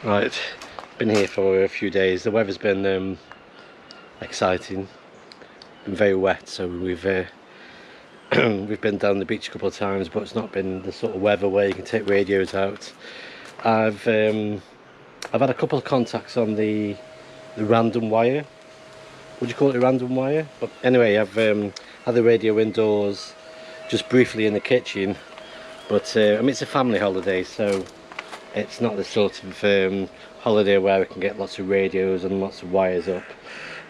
Right, been here for a few days. The weather's been exciting and very wet, so we've we've been down the beach a couple of times, but it's not been the sort of weather where you can take radios out. I've had a couple of contacts on the random wire. Would you call it a random wire? But anyway, I've had the radio indoors, just briefly in the kitchen. But I mean, it's a family holiday, so it's not the sort of holiday where we can get lots of radios and lots of wires up.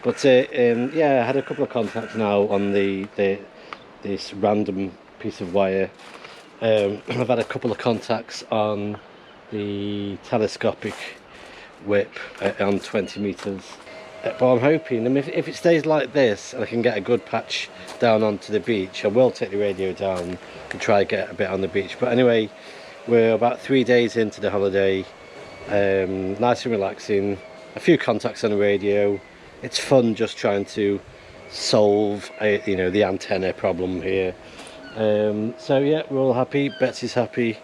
But yeah, I had a couple of contacts now on this random piece of wire. I've had a couple of contacts on the telescopic whip on 20 meters. But I'm hoping, I mean, if it stays like this and I can get a good patch down onto the beach, I will take the radio down and try and get a bit on the beach. But anyway, we're about 3 days into the holiday, nice and relaxing, a few contacts on the radio. It's fun just trying to solve you know, the antenna problem here. So yeah, we're all happy, Betsy's happy,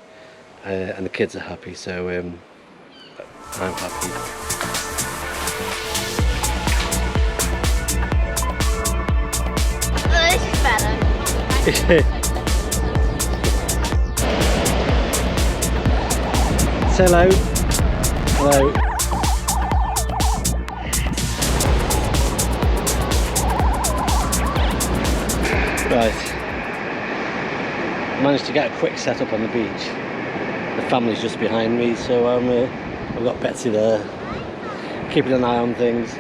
and the kids are happy, so I'm happy. Say hello. Hello. Right. Managed to get a quick setup on the beach. The family's just behind me, so I've got Betsy there, keeping an eye on things.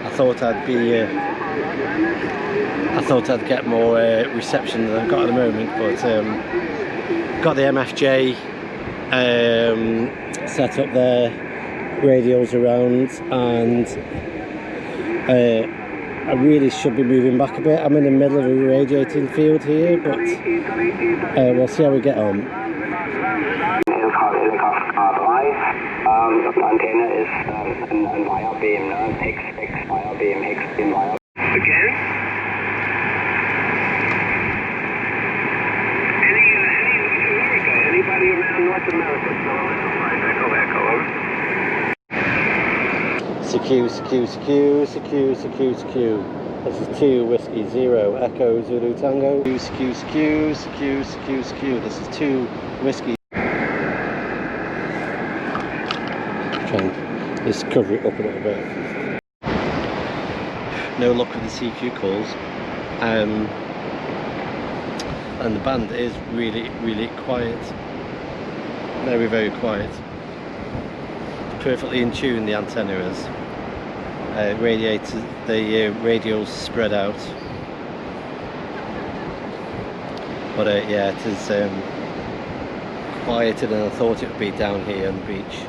I thought I'd get more reception than I've got at the moment, but got the MFJ set up there, radios around, and I really should be moving back a bit. I'm in the middle of a radiating field here, but we'll see how we get on. Antenna ist ein Wirebeam, ne? Hex Wirebeam, Hexbeam Wire. Again? Anybody around North America? Secure. This is 2 Whiskey 0 Echo Zulu Tango. Secure. This is 2 Whiskey. Try and just cover it up a little bit. No luck with the CQ calls, and the band is really quiet, very quiet. Perfectly in tune, the antenna is. The radios spread out, but yeah, it is quieter than I thought it would be down here on the beach.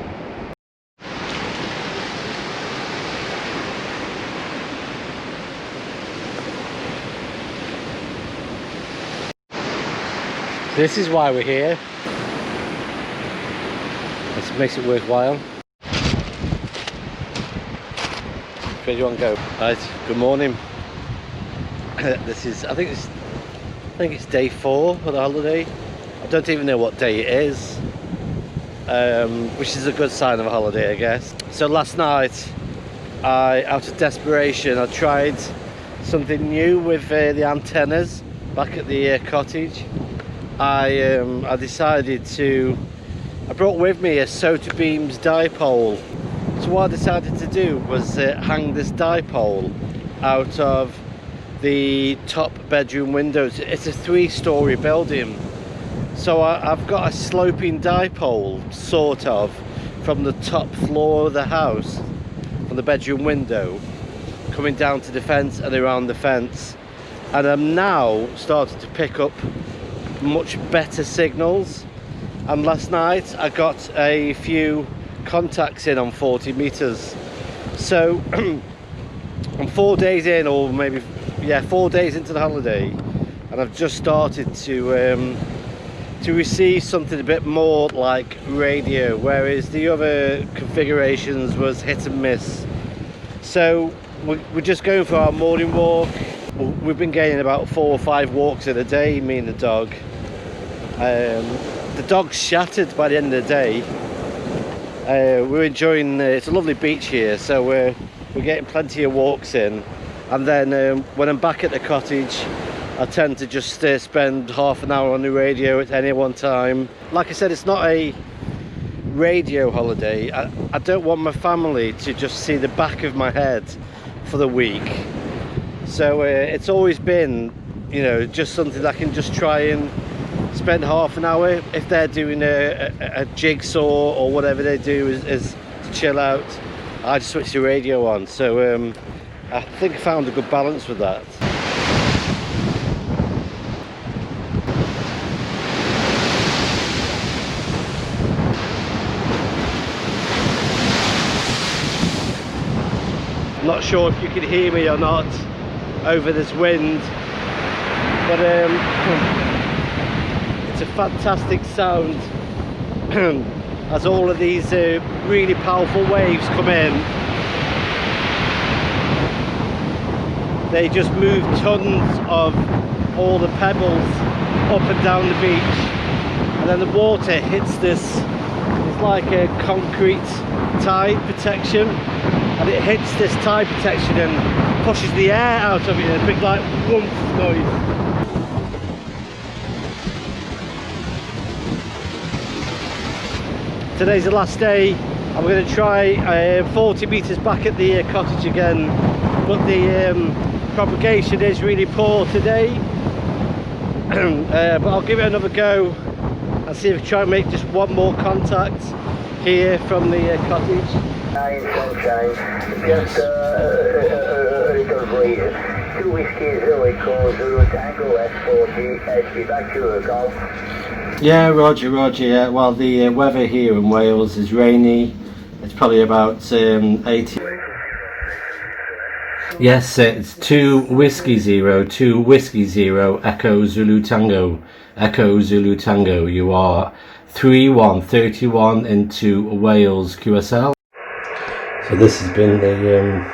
This is why we're here. This makes it worthwhile. Where do you want to go? Right, good morning. This is, I think it's day 4 of the holiday. I don't even know what day it is, which is a good sign of a holiday, I guess. So last night, out of desperation, I tried something new with the antennas back at the cottage. I decided to, I brought with me a Sotabeams dipole. So what I decided to do was hang this dipole out of the top bedroom windows. It's a 3-story building, so I've got a sloping dipole, sort of, from the top floor of the house, from the bedroom window, coming down to the fence and around the fence. And I'm now starting to pick up much better signals, and last night I got a few contacts in on 40 meters. So I'm 4 days in, or maybe 4 days into the holiday, and I've just started to receive something a bit more like radio, whereas the other configurations was hit and miss. So we're just going for our morning walk. We've been getting about 4 or 5 walks in a day, me and the dog. The dog's shattered by the end of the day. We're enjoying, it's a lovely beach here, so we're getting plenty of walks in. And then when I'm back at the cottage, I tend to just spend half an hour on the radio at any one time. Like I said, it's not a radio holiday. I don't want my family to just see the back of my head for the week. So it's always been, you know, just something I can just try and spend half an hour. If they're doing a jigsaw or whatever they do is to chill out, I just switch the radio on. So I think I found a good balance with that. I'm not sure if you can hear me or not over this wind, but it's a fantastic sound as all of these really powerful waves come in. They just move tons of all the pebbles up and down the beach, and then the water hits this, it's like a concrete tide protection, and it hits this tide protection and pushes the air out of it in a big like whoomph noise. Today's the last day. I'm going to try 40 metres back at the cottage again, but the propagation is really poor today. But I'll give it another go and see if I can try and make just one more contact here from the cottage. Sunshine, just a little breeze. 2 Whiskey Zulu calls Zulu Tango S40, SB back to the golf. Yeah, Roger, yeah. Well, the weather here in Wales is rainy. It's probably about 80. Yes, it's 2 Whiskey Zero, 2 Whiskey Zero, Echo Zulu Tango, Echo Zulu Tango. You are 3131 into Wales QSL. So this has been the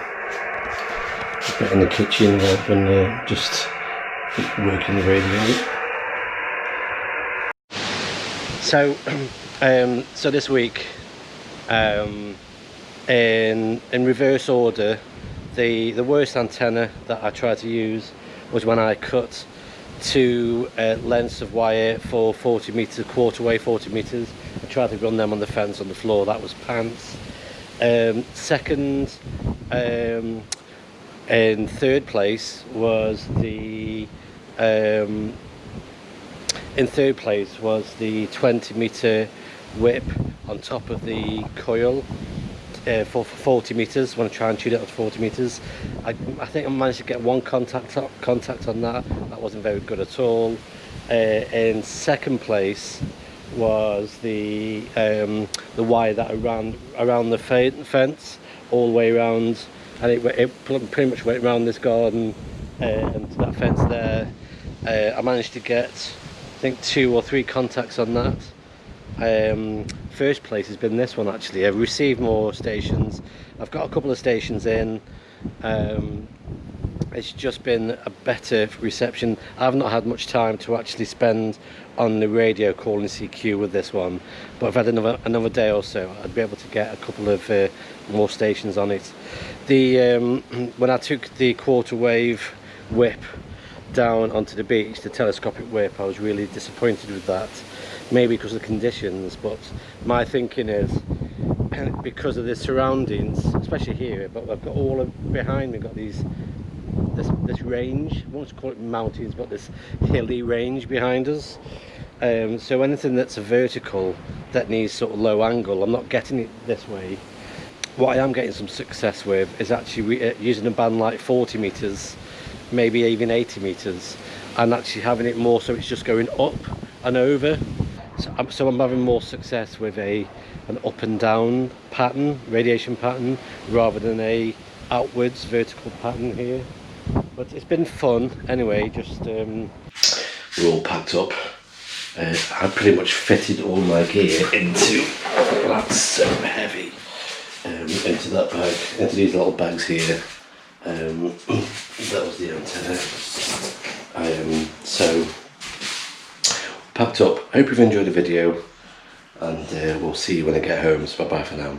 bit in the kitchen. I've been just working the radio. So, so this week, in reverse order, the worst antenna that I tried to use was when I cut 2 lengths of wire for 40 metres, quarter way 40 metres. I tried to run them on the fence on the floor. That was pants. Second, in third place was the 20 metre whip on top of the coil for 40 metres. When I try and tune it up to 40 metres, I think I managed to get one contact on that. That wasn't very good at all. In second place was the wire that I ran around the fence all the way around, and it pretty much went around this garden and to that fence there. I managed to get, I think, 2 or 3 contacts on that. First place has been this one actually. I've received more stations. I've got a couple of stations in. It's just been a better reception. I've not had much time to actually spend on the radio calling CQ with this one, but if I had another day or so, I'd be able to get a couple of more stations on it. When I took the quarter wave whip down onto the beach, the telescopic whip, I was really disappointed with that. Maybe because of the conditions, but my thinking is because of the surroundings, especially here, but I've got all behind me, got this range. I won't call it mountains, but this hilly range behind us. So anything that's a vertical that needs sort of low angle, I'm not getting it this way. What I am getting some success with is actually using a band like 40 metres, maybe even 80 metres, and actually having it more so it's just going up and over. So I'm having more success with an up and down pattern, radiation pattern, rather than a outwards vertical pattern here. But it's been fun anyway. Just we're all packed up. I pretty much fitted all my gear into, that's so heavy, into that bag, into these little bags here. That was the antenna. So packed up. I hope you've enjoyed the video, and we'll see you when I get home. So bye bye for now.